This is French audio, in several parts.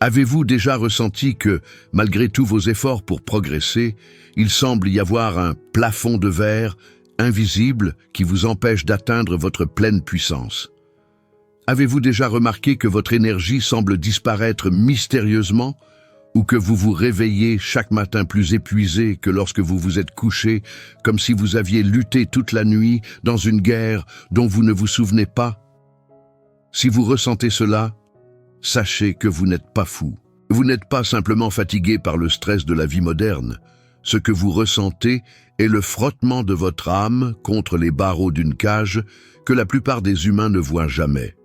Avez-vous déjà ressenti que, malgré tous vos efforts pour progresser, il semble y avoir un plafond de verre invisible qui vous empêche d'atteindre votre pleine puissance? Avez-vous déjà remarqué que votre énergie semble disparaître mystérieusement, ou que vous vous réveillez chaque matin plus épuisé que lorsque vous vous êtes couché, comme si vous aviez lutté toute la nuit dans une guerre dont vous ne vous souvenez pas? Si vous ressentez cela, sachez que vous n'êtes pas fou. Vous n'êtes pas simplement fatigué par le stress de la vie moderne. Ce que vous ressentez est le frottement de votre âme contre les barreaux d'une cage que la plupart des humains ne voient jamais.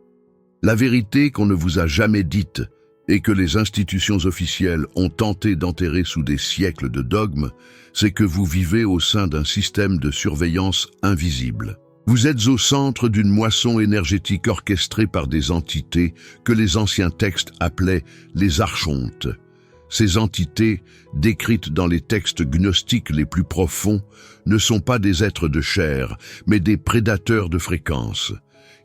La vérité qu'on ne vous a jamais dite et que les institutions officielles ont tenté d'enterrer sous des siècles de dogmes, c'est que vous vivez au sein d'un système de surveillance invisible. Vous êtes au centre d'une moisson énergétique orchestrée par des entités que les anciens textes appelaient les archontes. Ces entités, décrites dans les textes gnostiques les plus profonds, ne sont pas des êtres de chair, mais des prédateurs de fréquences.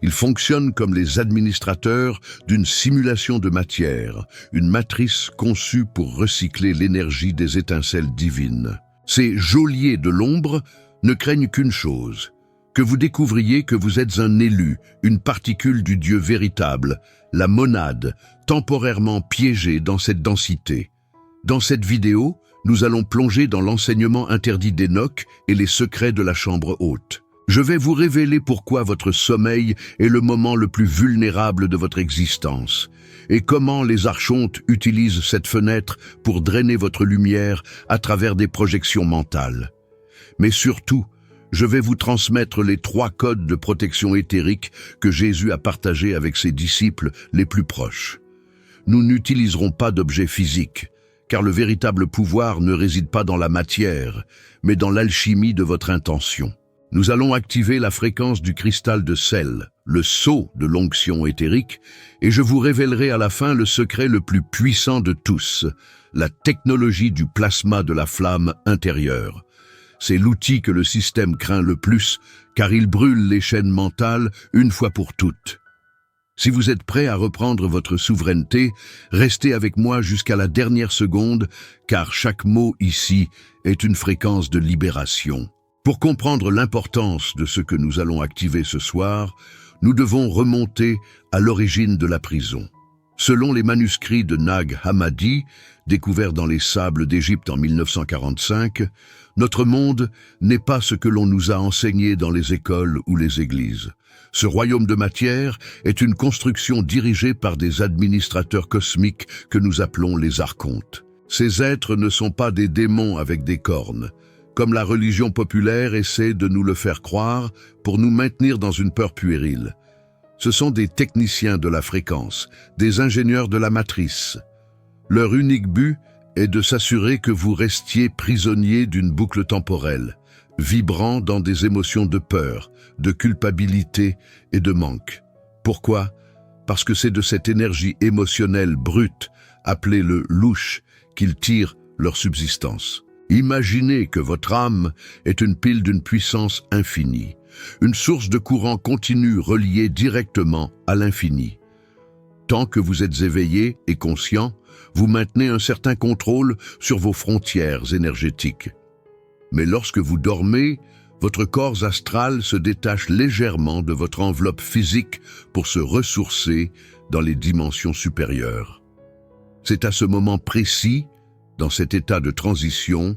Ils fonctionnent comme les administrateurs d'une simulation de matière, une matrice conçue pour recycler l'énergie des étincelles divines. Ces geôliers de l'ombre ne craignent qu'une chose, que vous découvriez que vous êtes un élu, une particule du Dieu véritable, la monade, temporairement piégée dans cette densité. Dans cette vidéo, nous allons plonger dans l'enseignement interdit d'Enoch et les secrets de la chambre haute. Je vais vous révéler pourquoi votre sommeil est le moment le plus vulnérable de votre existence et comment les archontes utilisent cette fenêtre pour drainer votre lumière à travers des projections mentales. Mais surtout, je vais vous transmettre les 3 codes de protection éthérique que Jésus a partagés avec ses disciples les plus proches. Nous n'utiliserons pas d'objets physiques, car le véritable pouvoir ne réside pas dans la matière, mais dans l'alchimie de votre intention. Nous allons activer la fréquence du cristal de sel, le sceau de l'onction éthérique, et je vous révélerai à la fin le secret le plus puissant de tous, la technologie du plasma de la flamme intérieure. C'est l'outil que le système craint le plus, car il brûle les chaînes mentales une fois pour toutes. Si vous êtes prêt à reprendre votre souveraineté, restez avec moi jusqu'à la dernière seconde, car chaque mot ici est une fréquence de libération. Pour comprendre l'importance de ce que nous allons activer ce soir, nous devons remonter à l'origine de la prison. Selon les manuscrits de Nag Hammadi, découverts dans les sables d'Égypte en 1945, notre monde n'est pas ce que l'on nous a enseigné dans les écoles ou les églises. Ce royaume de matière est une construction dirigée par des administrateurs cosmiques que nous appelons les archontes. Ces êtres ne sont pas des démons avec des cornes, comme la religion populaire essaie de nous le faire croire pour nous maintenir dans une peur puérile. Ce sont des techniciens de la fréquence, des ingénieurs de la matrice. Leur unique but est de s'assurer que vous restiez prisonnier d'une boucle temporelle, vibrant dans des émotions de peur, de culpabilité et de manque. Pourquoi? Parce que c'est de cette énergie émotionnelle brute, appelée le louche, qu'ils tirent leur subsistance. Imaginez que votre âme est une pile d'une puissance infinie, une source de courant continu reliée directement à l'infini. Tant que vous êtes éveillé et conscient, vous maintenez un certain contrôle sur vos frontières énergétiques. Mais lorsque vous dormez, votre corps astral se détache légèrement de votre enveloppe physique pour se ressourcer dans les dimensions supérieures. C'est à ce moment précis, dans cet état de transition,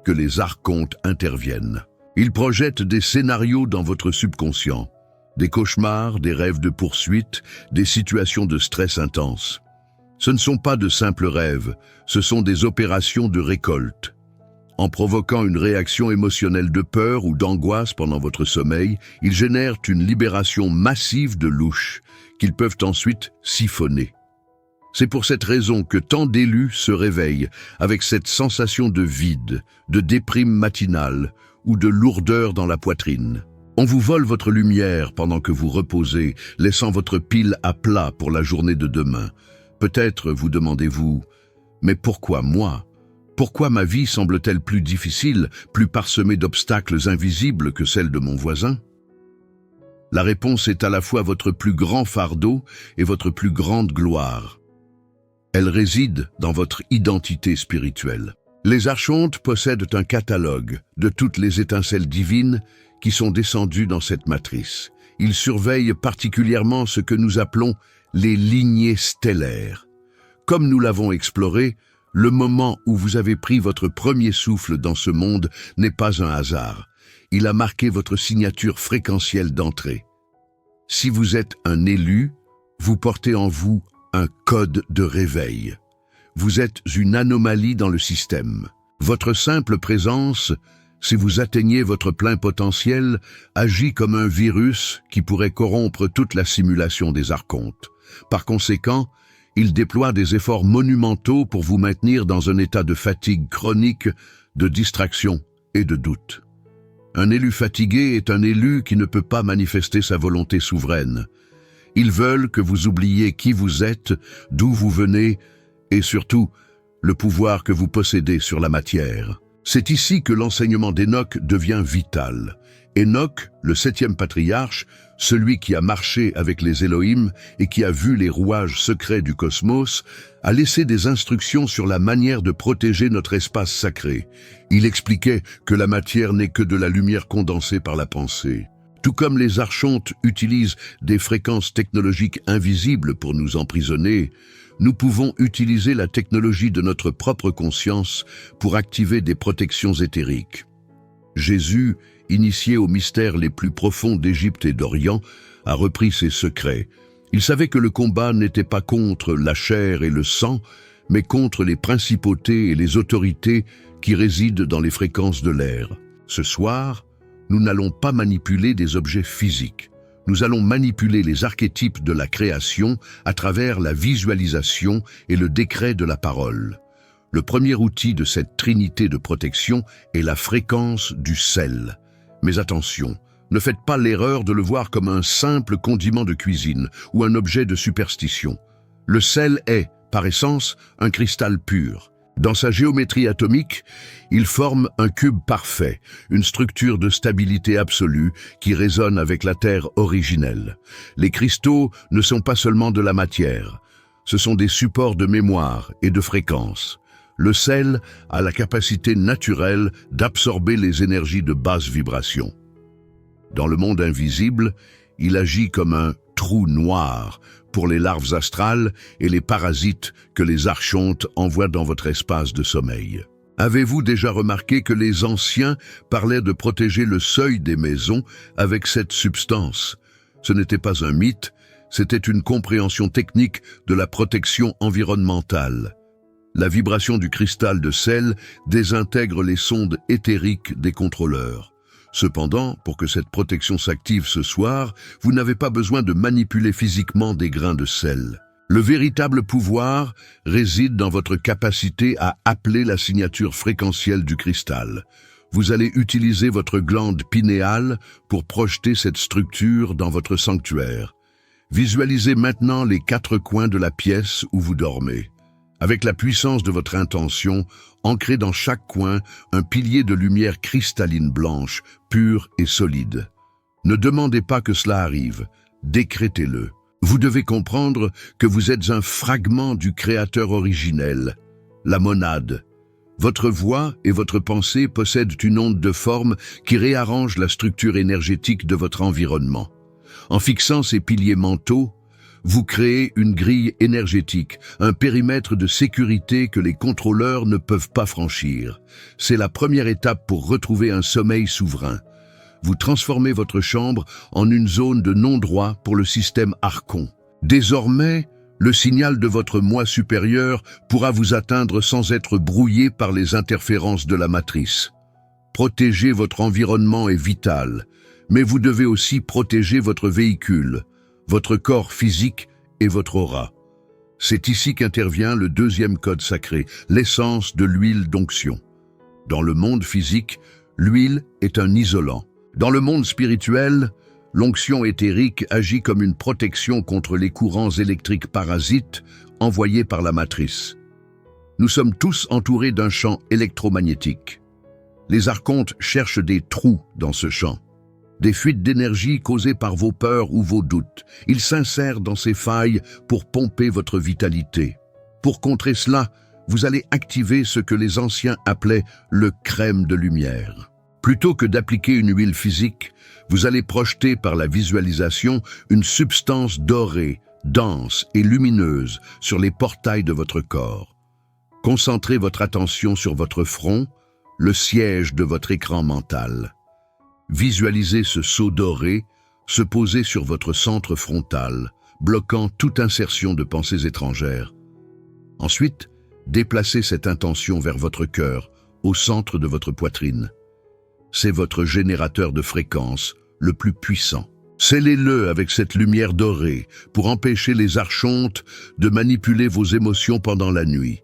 que les archontes interviennent. Ils projettent des scénarios dans votre subconscient, des cauchemars, des rêves de poursuite, des situations de stress intense. Ce ne sont pas de simples rêves, ce sont des opérations de récolte. En provoquant une réaction émotionnelle de peur ou d'angoisse pendant votre sommeil, ils génèrent une libération massive de louche qu'ils peuvent ensuite siphonner. C'est pour cette raison que tant d'élus se réveillent avec cette sensation de vide, de déprime matinale ou de lourdeur dans la poitrine. On vous vole votre lumière pendant que vous reposez, laissant votre pile à plat pour la journée de demain. Peut-être vous demandez-vous, mais pourquoi moi? Pourquoi ma vie semble-t-elle plus difficile, plus parsemée d'obstacles invisibles que celle de mon voisin? La réponse est à la fois votre plus grand fardeau et votre plus grande gloire. Elle réside dans votre identité spirituelle. Les archontes possèdent un catalogue de toutes les étincelles divines qui sont descendues dans cette matrice. Ils surveillent particulièrement ce que nous appelons les lignées stellaires. Comme nous l'avons exploré, le moment où vous avez pris votre premier souffle dans ce monde n'est pas un hasard. Il a marqué votre signature fréquentielle d'entrée. Si vous êtes un élu, vous portez en vous un code de réveil. Vous êtes une anomalie dans le système. Votre simple présence, si vous atteignez votre plein potentiel, agit comme un virus qui pourrait corrompre toute la simulation des archontes. Par conséquent, il déploie des efforts monumentaux pour vous maintenir dans un état de fatigue chronique, de distraction et de doute. Un élu fatigué est un élu qui ne peut pas manifester sa volonté souveraine. Ils veulent que vous oubliez qui vous êtes, d'où vous venez, et surtout, le pouvoir que vous possédez sur la matière. C'est ici que l'enseignement d'Enoch devient vital. Enoch, le 7e patriarche, celui qui a marché avec les Elohim et qui a vu les rouages secrets du cosmos, a laissé des instructions sur la manière de protéger notre espace sacré. Il expliquait que la matière n'est que de la lumière condensée par la pensée. Tout comme les archontes utilisent des fréquences technologiques invisibles pour nous emprisonner, nous pouvons utiliser la technologie de notre propre conscience pour activer des protections éthériques. Jésus, initié aux mystères les plus profonds d'Égypte et d'Orient, a repris ses secrets. Il savait que le combat n'était pas contre la chair et le sang, mais contre les principautés et les autorités qui résident dans les fréquences de l'air. Ce soir, nous n'allons pas manipuler des objets physiques. Nous allons manipuler les archétypes de la création à travers la visualisation et le décret de la parole. Le premier outil de cette trinité de protection est la fréquence du sel. Mais attention, ne faites pas l'erreur de le voir comme un simple condiment de cuisine ou un objet de superstition. Le sel est, par essence, un cristal pur. Dans sa géométrie atomique, il forme un cube parfait, une structure de stabilité absolue qui résonne avec la Terre originelle. Les cristaux ne sont pas seulement de la matière, ce sont des supports de mémoire et de fréquence. Le sel a la capacité naturelle d'absorber les énergies de basse vibration. Dans le monde invisible, il agit comme un trou noir pour les larves astrales et les parasites que les archontes envoient dans votre espace de sommeil. Avez-vous déjà remarqué que les anciens parlaient de protéger le seuil des maisons avec cette substance? Ce n'était pas un mythe, c'était une compréhension technique de la protection environnementale. La vibration du cristal de sel désintègre les sondes éthériques des contrôleurs. Cependant, pour que cette protection s'active ce soir, vous n'avez pas besoin de manipuler physiquement des grains de sel. Le véritable pouvoir réside dans votre capacité à appeler la signature fréquentielle du cristal. Vous allez utiliser votre glande pinéale pour projeter cette structure dans votre sanctuaire. Visualisez maintenant les 4 coins de la pièce où vous dormez. Avec la puissance de votre intention, ancrez dans chaque coin un pilier de lumière cristalline blanche, pure et solide. Ne demandez pas que cela arrive, décrétez-le. Vous devez comprendre que vous êtes un fragment du Créateur originel, la monade. Votre voix et votre pensée possèdent une onde de forme qui réarrange la structure énergétique de votre environnement. En fixant ces piliers mentaux, vous créez une grille énergétique, un périmètre de sécurité que les contrôleurs ne peuvent pas franchir. C'est la première étape pour retrouver un sommeil souverain. Vous transformez votre chambre en une zone de non-droit pour le système Archon. Désormais, le signal de votre moi supérieur pourra vous atteindre sans être brouillé par les interférences de la matrice. Protéger votre environnement est vital, mais vous devez aussi protéger votre véhicule, votre corps physique et votre aura. C'est ici qu'intervient le 2e code sacré, l'essence de l'huile d'onction. Dans le monde physique, l'huile est un isolant. Dans le monde spirituel, l'onction éthérique agit comme une protection contre les courants électriques parasites envoyés par la matrice. Nous sommes tous entourés d'un champ électromagnétique. Les archontes cherchent des trous dans ce champ. Des fuites d'énergie causées par vos peurs ou vos doutes. Ils s'insèrent dans ces failles pour pomper votre vitalité. Pour contrer cela, vous allez activer ce que les anciens appelaient le crème de lumière. Plutôt que d'appliquer une huile physique, vous allez projeter par la visualisation une substance dorée, dense et lumineuse sur les portails de votre corps. Concentrez votre attention sur votre front, le siège de votre écran mental. Visualisez ce sceau doré se poser sur votre centre frontal, bloquant toute insertion de pensées étrangères. Ensuite, déplacez cette intention vers votre cœur, au centre de votre poitrine. C'est votre générateur de fréquences le plus puissant. Scellez-le avec cette lumière dorée pour empêcher les archontes de manipuler vos émotions pendant la nuit.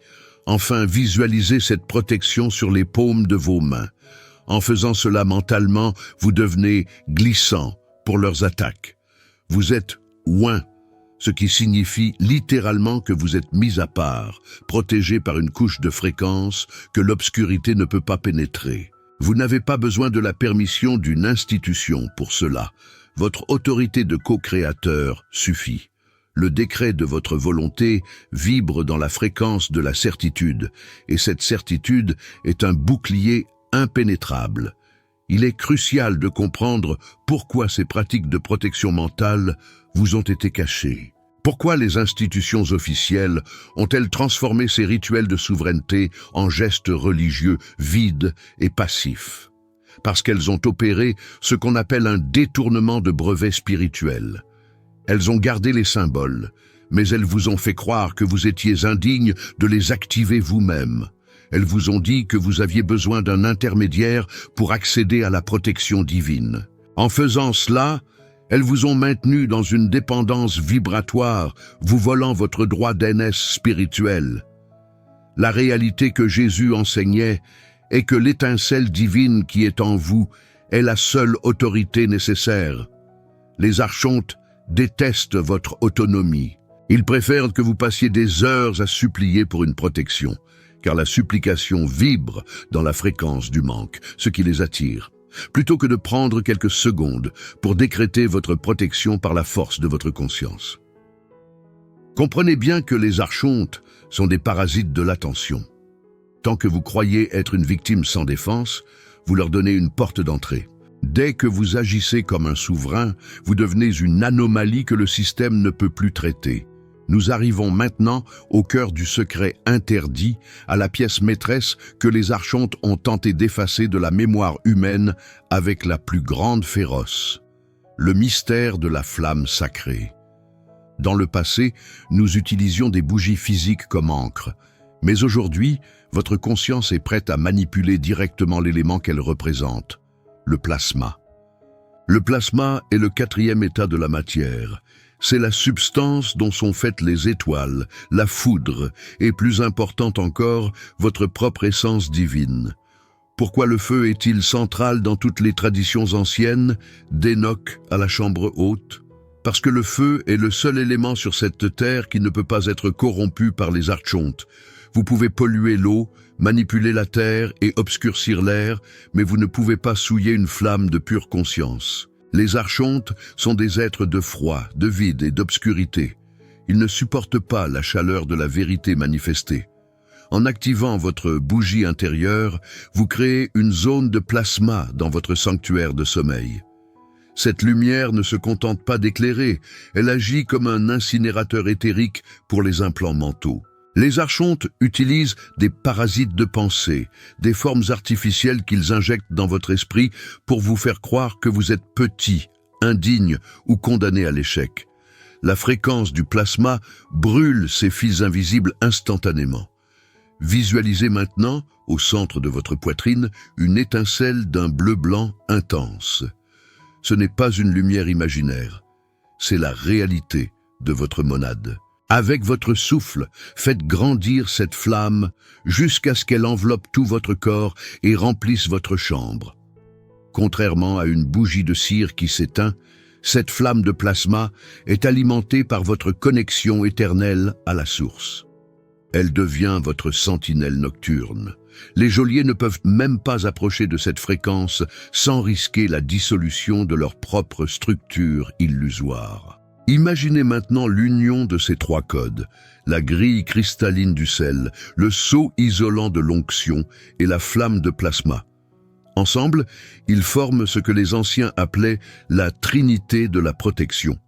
Enfin, visualisez cette protection sur les paumes de vos mains. En faisant cela mentalement, vous devenez glissant pour leurs attaques. Vous êtes oint, ce qui signifie littéralement que vous êtes mis à part, protégé par une couche de fréquence que l'obscurité ne peut pas pénétrer. Vous n'avez pas besoin de la permission d'une institution pour cela. Votre autorité de co-créateur suffit. Le décret de votre volonté vibre dans la fréquence de la certitude, et cette certitude est un bouclier impénétrable. Il est crucial de comprendre pourquoi ces pratiques de protection mentale vous ont été cachées. Pourquoi les institutions officielles ont-elles transformé ces rituels de souveraineté en gestes religieux vides et passifs? Parce qu'elles ont opéré ce qu'on appelle un détournement de brevet spirituel. Elles ont gardé les symboles, mais elles vous ont fait croire que vous étiez indigne de les activer vous-même. Elles vous ont dit que vous aviez besoin d'un intermédiaire pour accéder à la protection divine. En faisant cela, elles vous ont maintenu dans une dépendance vibratoire, vous volant votre droit d'aînesse spirituelle. La réalité que Jésus enseignait est que l'étincelle divine qui est en vous est la seule autorité nécessaire. Les archontes détestent votre autonomie. Ils préfèrent que vous passiez des heures à supplier pour une protection, car la supplication vibre dans la fréquence du manque, ce qui les attire, plutôt que de prendre quelques secondes pour décréter votre protection par la force de votre conscience. Comprenez bien que les archontes sont des parasites de l'attention. Tant que vous croyez être une victime sans défense, vous leur donnez une porte d'entrée. Dès que vous agissez comme un souverain, vous devenez une anomalie que le système ne peut plus traiter. Nous arrivons maintenant au cœur du secret interdit, à la pièce maîtresse que les archontes ont tenté d'effacer de la mémoire humaine avec la plus grande féroce. Le mystère de la flamme sacrée. Dans le passé, nous utilisions des bougies physiques comme encre, mais aujourd'hui, votre conscience est prête à manipuler directement l'élément qu'elle représente, le plasma. Le plasma est le quatrième état de la matière. C'est la substance dont sont faites les étoiles, la foudre, et plus importante encore, votre propre essence divine. Pourquoi le feu est-il central dans toutes les traditions anciennes, d'Enoch à la chambre haute? Parce que le feu est le seul élément sur cette terre qui ne peut pas être corrompu par les archontes. Vous pouvez polluer l'eau, manipuler la terre et obscurcir l'air, mais vous ne pouvez pas souiller une flamme de pure conscience. Les archontes sont des êtres de froid, de vide et d'obscurité. Ils ne supportent pas la chaleur de la vérité manifestée. En activant votre bougie intérieure, vous créez une zone de plasma dans votre sanctuaire de sommeil. Cette lumière ne se contente pas d'éclairer, elle agit comme un incinérateur éthérique pour les implants mentaux. Les archontes utilisent des parasites de pensée, des formes artificielles qu'ils injectent dans votre esprit pour vous faire croire que vous êtes petit, indigne ou condamné à l'échec. La fréquence du plasma brûle ces fils invisibles instantanément. Visualisez maintenant, au centre de votre poitrine, une étincelle d'un bleu-blanc intense. Ce n'est pas une lumière imaginaire, c'est la réalité de votre monade. Avec votre souffle, faites grandir cette flamme jusqu'à ce qu'elle enveloppe tout votre corps et remplisse votre chambre. Contrairement à une bougie de cire qui s'éteint, cette flamme de plasma est alimentée par votre connexion éternelle à la source. Elle devient votre sentinelle nocturne. Les geôliers ne peuvent même pas approcher de cette fréquence sans risquer la dissolution de leur propre structure illusoire. Imaginez maintenant l'union de ces trois codes, la grille cristalline du sel, le sceau isolant de l'onction et la flamme de plasma. Ensemble, ils forment ce que les anciens appelaient la trinité de la protection.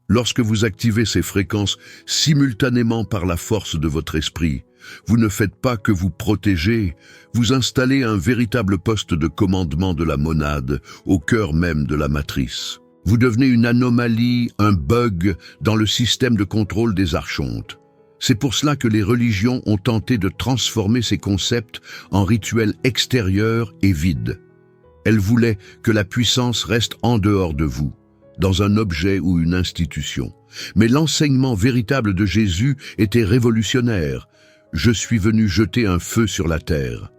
Lorsque vous activez ces fréquences simultanément par la force de votre esprit, vous ne faites pas que vous protéger, vous installez un véritable poste de commandement de la monade au cœur même de la matrice. Vous devenez une anomalie, un bug dans le système de contrôle des archontes. C'est pour cela que les religions ont tenté de transformer ces concepts en rituels extérieurs et vides. Elles voulaient que la puissance reste en dehors de vous, dans un objet ou une institution. Mais l'enseignement véritable de Jésus était révolutionnaire. Je suis venu jeter un feu sur la terre.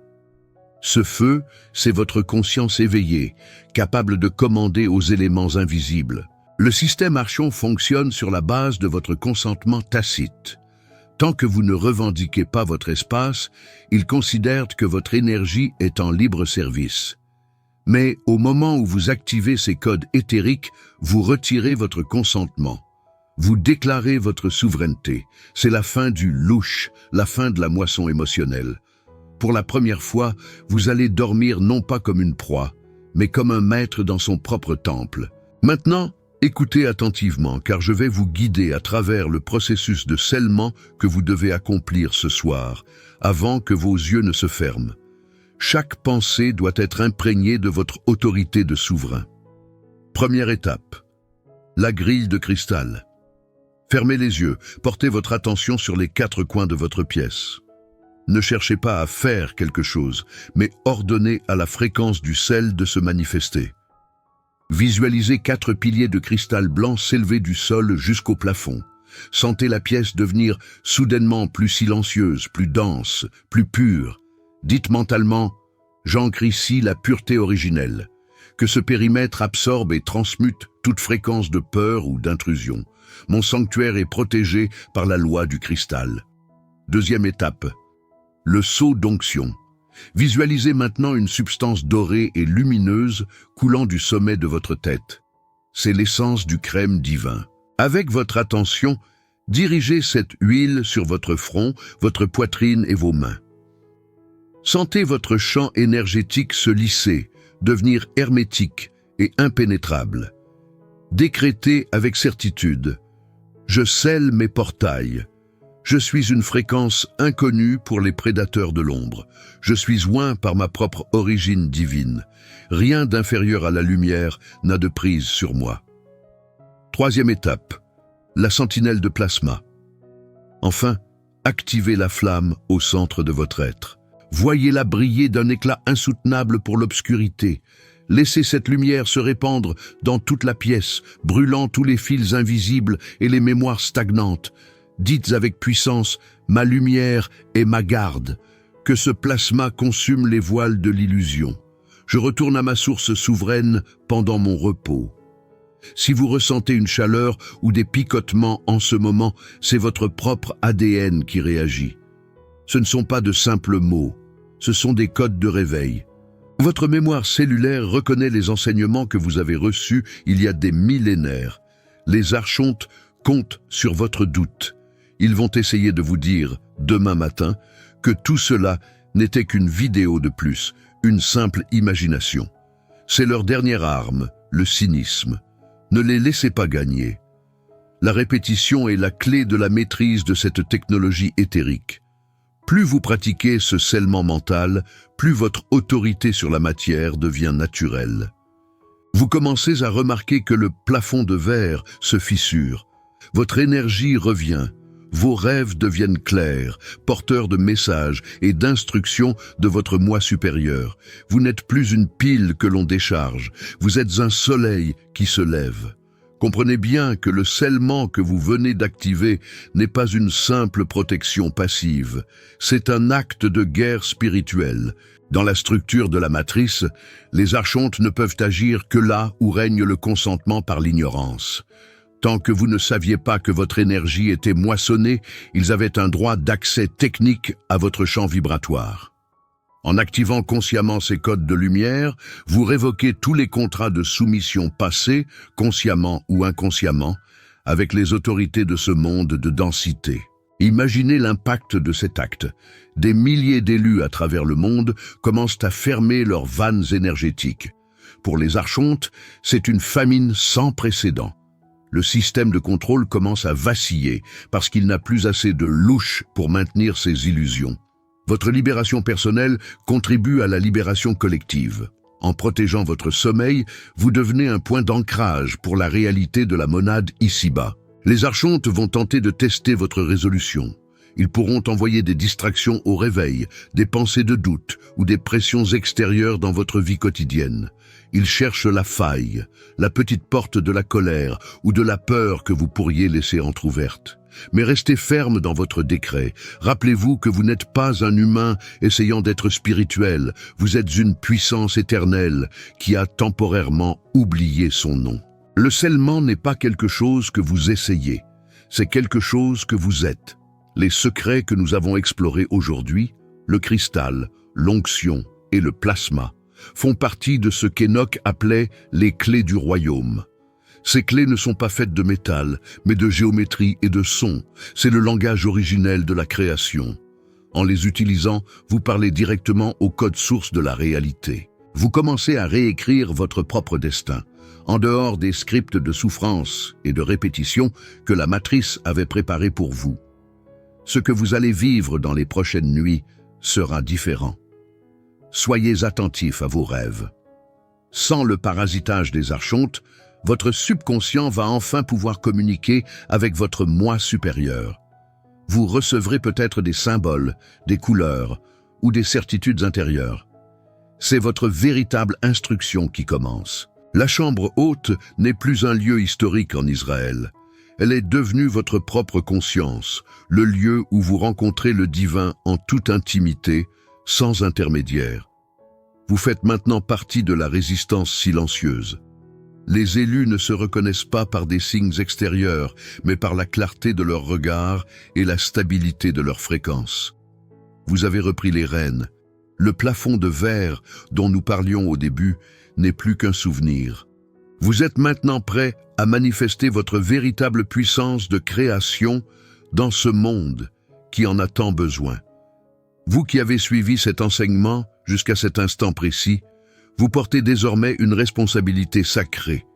Ce feu, c'est votre conscience éveillée, capable de commander aux éléments invisibles. Le système Archon fonctionne sur la base de votre consentement tacite. Tant que vous ne revendiquez pas votre espace, il considère que votre énergie est en libre service. Mais au moment où vous activez ces codes éthériques, vous retirez votre consentement. Vous déclarez votre souveraineté. C'est la fin du louche, la fin de la moisson émotionnelle. Pour la première fois, vous allez dormir non pas comme une proie, mais comme un maître dans son propre temple. Maintenant, écoutez attentivement, car je vais vous guider à travers le processus de scellement que vous devez accomplir ce soir, avant que vos yeux ne se ferment. Chaque pensée doit être imprégnée de votre autorité de souverain. Première étape, la grille de cristal. Fermez les yeux, portez votre attention sur les 4 coins de votre pièce. Ne cherchez pas à faire quelque chose, mais ordonnez à la fréquence du sel de se manifester. Visualisez 4 piliers de cristal blanc s'élever du sol jusqu'au plafond. Sentez la pièce devenir soudainement plus silencieuse, plus dense, plus pure. Dites mentalement « J'ancre ici la pureté originelle ». Que ce périmètre absorbe et transmute toute fréquence de peur ou d'intrusion. Mon sanctuaire est protégé par la loi du cristal. Deuxième étape, le sceau d'onction. Visualisez maintenant une substance dorée et lumineuse coulant du sommet de votre tête. C'est l'essence du crème divin. Avec votre attention, dirigez cette huile sur votre front, votre poitrine et vos mains. Sentez votre champ énergétique se lisser, devenir hermétique et impénétrable. Décrétez avec certitude « Je scelle mes portails ». Je suis une fréquence inconnue pour les prédateurs de l'ombre. Je suis oint par ma propre origine divine. Rien d'inférieur à la lumière n'a de prise sur moi. Troisième étape, la sentinelle de plasma. Enfin, activez la flamme au centre de votre être. Voyez-la briller d'un éclat insoutenable pour l'obscurité. Laissez cette lumière se répandre dans toute la pièce, brûlant tous les fils invisibles et les mémoires stagnantes. Dites avec puissance « Ma lumière est ma garde », que ce plasma consume les voiles de l'illusion. Je retourne à ma source souveraine pendant mon repos. Si vous ressentez une chaleur ou des picotements en ce moment, c'est votre propre ADN qui réagit. Ce ne sont pas de simples mots, ce sont des codes de réveil. Votre mémoire cellulaire reconnaît les enseignements que vous avez reçus il y a des millénaires. Les archontes comptent sur votre doute. Ils vont essayer de vous dire, demain matin, que tout cela n'était qu'une vidéo de plus, une simple imagination. C'est leur dernière arme, le cynisme. Ne les laissez pas gagner. La répétition est la clé de la maîtrise de cette technologie éthérique. Plus vous pratiquez ce scellement mental, plus votre autorité sur la matière devient naturelle. Vous commencez à remarquer que le plafond de verre se fissure. Votre énergie revient. Vos rêves deviennent clairs, porteurs de messages et d'instructions de votre moi supérieur. Vous n'êtes plus une pile que l'on décharge, vous êtes un soleil qui se lève. Comprenez bien que le scellement que vous venez d'activer n'est pas une simple protection passive, c'est un acte de guerre spirituelle. Dans la structure de la matrice, les archontes ne peuvent agir que là où règne le consentement par l'ignorance. Tant que vous ne saviez pas que votre énergie était moissonnée, ils avaient un droit d'accès technique à votre champ vibratoire. En activant consciemment ces codes de lumière, vous révoquez tous les contrats de soumission passés, consciemment ou inconsciemment, avec les autorités de ce monde de densité. Imaginez l'impact de cet acte. Des milliers d'élus à travers le monde commencent à fermer leurs vannes énergétiques. Pour les archontes, c'est une famine sans précédent. Le système de contrôle commence à vaciller parce qu'il n'a plus assez de louche pour maintenir ses illusions. Votre libération personnelle contribue à la libération collective. En protégeant votre sommeil, vous devenez un point d'ancrage pour la réalité de la monade ici-bas. Les archontes vont tenter de tester votre résolution. Ils pourront envoyer des distractions au réveil, des pensées de doute ou des pressions extérieures dans votre vie quotidienne. Ils cherchent la faille, la petite porte de la colère ou de la peur que vous pourriez laisser entrouverte. Mais restez ferme dans votre décret. Rappelez-vous que vous n'êtes pas un humain essayant d'être spirituel. Vous êtes une puissance éternelle qui a temporairement oublié son nom. Le scellement n'est pas quelque chose que vous essayez, c'est quelque chose que vous êtes. Les secrets que nous avons explorés aujourd'hui, le cristal, l'onction et le plasma, font partie de ce qu'Enoch appelait les clés du royaume. Ces clés ne sont pas faites de métal, mais de géométrie et de son. C'est le langage originel de la création. En les utilisant, vous parlez directement au code source de la réalité. Vous commencez à réécrire votre propre destin, en dehors des scripts de souffrance et de répétition que la matrice avait préparés pour vous. Ce que vous allez vivre dans les prochaines nuits sera différent. Soyez attentifs à vos rêves. Sans le parasitage des archontes, votre subconscient va enfin pouvoir communiquer avec votre moi supérieur. Vous recevrez peut-être des symboles, des couleurs ou des certitudes intérieures. C'est votre véritable instruction qui commence. La chambre haute n'est plus un lieu historique en Israël. Elle est devenue votre propre conscience, le lieu où vous rencontrez le divin en toute intimité, sans intermédiaire. Vous faites maintenant partie de la résistance silencieuse. Les élus ne se reconnaissent pas par des signes extérieurs, mais par la clarté de leur regard et la stabilité de leur fréquence. Vous avez repris les rênes. Le plafond de verre dont nous parlions au début n'est plus qu'un souvenir. Vous êtes maintenant prêt à manifester votre véritable puissance de création dans ce monde qui en a tant besoin. Vous qui avez suivi cet enseignement jusqu'à cet instant précis, vous portez désormais une responsabilité sacrée.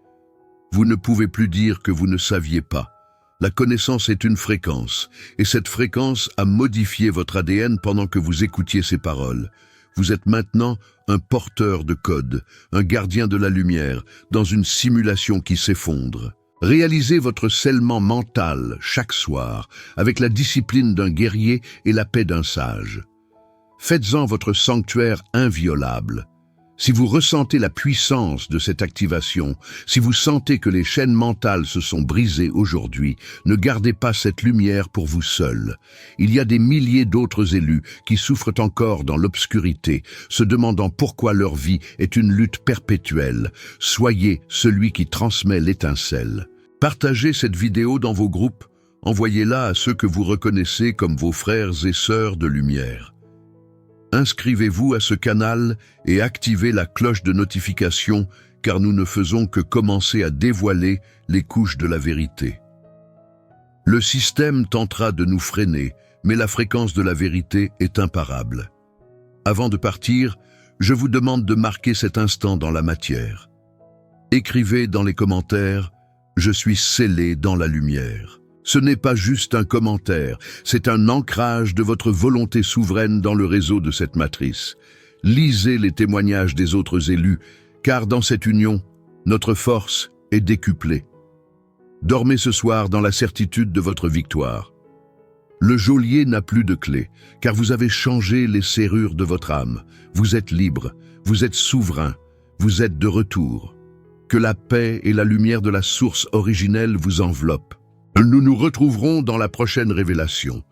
Vous ne pouvez plus dire que vous ne saviez pas. La connaissance est une fréquence, et cette fréquence a modifié votre ADN pendant que vous écoutiez ces paroles. Vous êtes maintenant un porteur de code, un gardien de la lumière, dans une simulation qui s'effondre. Réalisez votre scellement mental chaque soir, avec la discipline d'un guerrier et la paix d'un sage. Faites-en votre sanctuaire inviolable. Si vous ressentez la puissance de cette activation, si vous sentez que les chaînes mentales se sont brisées aujourd'hui, ne gardez pas cette lumière pour vous seul. Il y a des milliers d'autres élus qui souffrent encore dans l'obscurité, se demandant pourquoi leur vie est une lutte perpétuelle. Soyez celui qui transmet l'étincelle. Partagez cette vidéo dans vos groupes, envoyez-la à ceux que vous reconnaissez comme vos frères et sœurs de lumière. Inscrivez-vous à ce canal et activez la cloche de notification car nous ne faisons que commencer à dévoiler les couches de la vérité. Le système tentera de nous freiner, mais la fréquence de la vérité est imparable. Avant de partir, je vous demande de marquer cet instant dans la matière. Écrivez dans les commentaires « Je suis scellé dans la lumière ». Ce n'est pas juste un commentaire, c'est un ancrage de votre volonté souveraine dans le réseau de cette matrice. Lisez les témoignages des autres élus, car dans cette union, notre force est décuplée. Dormez ce soir dans la certitude de votre victoire. Le geôlier n'a plus de clé, car vous avez changé les serrures de votre âme. Vous êtes libre, vous êtes souverain, vous êtes de retour. Que la paix et la lumière de la source originelle vous enveloppent. Nous nous retrouverons dans la prochaine révélation.